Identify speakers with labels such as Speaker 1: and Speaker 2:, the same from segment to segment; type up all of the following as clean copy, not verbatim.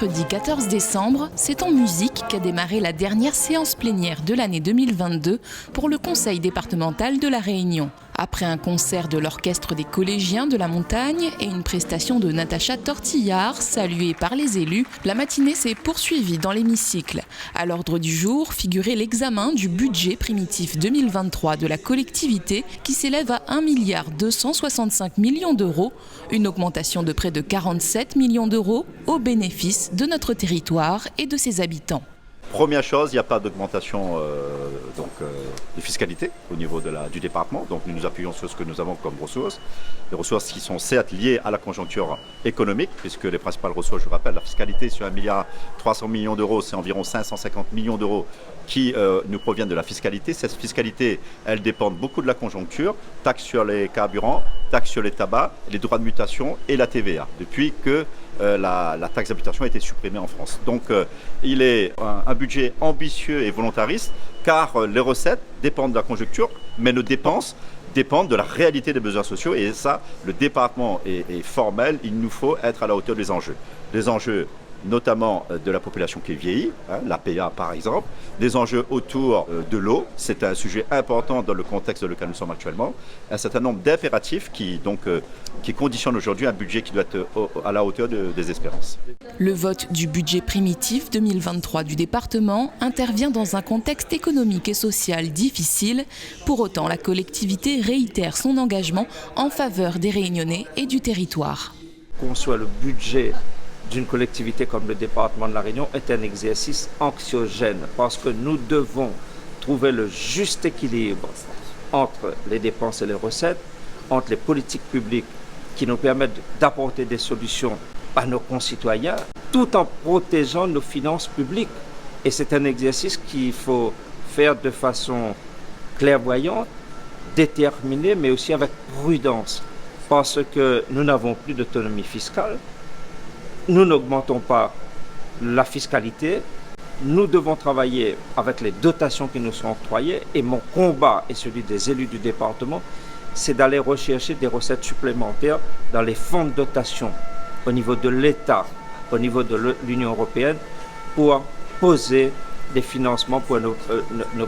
Speaker 1: mercredi 14 décembre, c'est en musique qu'a démarré la dernière séance plénière de l'année 2022 pour le Conseil départemental de la Réunion. Après un concert de l'Orchestre des collégiens de la Montagne et une prestation de Natacha Tortillard, saluée par les élus, la matinée s'est poursuivie dans l'hémicycle. À l'ordre du jour figurait l'examen du budget primitif 2023 de la collectivité qui s'élève à 1,265 milliard d'euros, une augmentation de près de 47 millions d'euros au bénéfice de notre territoire et de ses habitants.
Speaker 2: Première chose, il n'y a pas d'augmentation de fiscalité au niveau du département. Donc nous nous appuyons sur ce que nous avons comme ressources. Des ressources qui sont certes liées à la conjoncture économique, puisque les principales ressources, je vous rappelle, la fiscalité sur 1,3 milliard d'euros, c'est environ 550 millions d'euros qui nous proviennent de la fiscalité. Cette fiscalité, elle dépend beaucoup de la conjoncture, taxes sur les carburants, taxes sur les tabacs, les droits de mutation et la TVA, depuis que la taxe d'habitation a été supprimée en France. Donc il est un budget ambitieux et volontariste, car les recettes dépendent de la conjoncture, mais nos dépenses dépendent de la réalité des besoins sociaux. Et ça, le département est formel, il nous faut être à la hauteur des enjeux. Les enjeux notamment de la population qui vieillit, l'APA par exemple, des enjeux autour de l'eau, c'est un sujet important dans le contexte dans lequel nous sommes actuellement, un certain nombre d'impératifs qui conditionnent aujourd'hui un budget qui doit être à la hauteur des espérances.
Speaker 1: Le vote du budget primitif 2023 du département intervient dans un contexte économique et social difficile. Pour autant, la collectivité réitère son engagement en faveur des Réunionnais et du territoire.
Speaker 3: Qu'on soit le budget d'une collectivité comme le département de la Réunion est un exercice anxiogène parce que nous devons trouver le juste équilibre entre les dépenses et les recettes, entre les politiques publiques qui nous permettent d'apporter des solutions à nos concitoyens, tout en protégeant nos finances publiques. Et c'est un exercice qu'il faut faire de façon clairvoyante, déterminée, mais aussi avec prudence, parce que nous n'avons plus d'autonomie fiscale. Nous n'augmentons pas la fiscalité, nous devons travailler avec les dotations qui nous sont octroyées et mon combat et celui des élus du département, c'est d'aller rechercher des recettes supplémentaires dans les fonds de dotation au niveau de l'État, au niveau de l'Union européenne pour poser des financements pour nos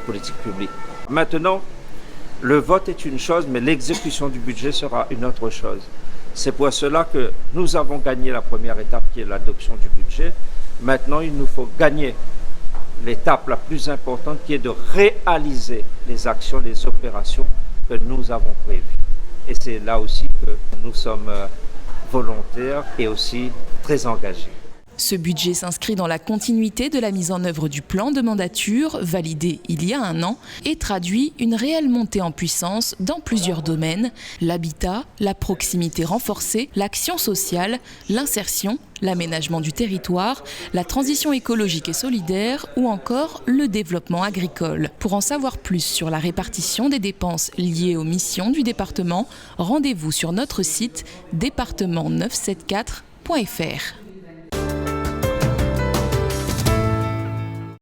Speaker 3: politiques publiques. Maintenant, le vote est une chose, mais l'exécution du budget sera une autre chose. C'est pour cela que nous avons gagné la première étape qui est l'adoption du budget. Maintenant, il nous faut gagner l'étape la plus importante qui est de réaliser les actions, les opérations que nous avons prévues. Et c'est là aussi que nous sommes volontaires et aussi très engagés.
Speaker 1: Ce budget s'inscrit dans la continuité de la mise en œuvre du plan de mandature, validé il y a un an, et traduit une réelle montée en puissance dans plusieurs domaines: l'habitat, la proximité renforcée, l'action sociale, l'insertion, l'aménagement du territoire, la transition écologique et solidaire ou encore le développement agricole. Pour en savoir plus sur la répartition des dépenses liées aux missions du département, rendez-vous sur notre site département974.fr.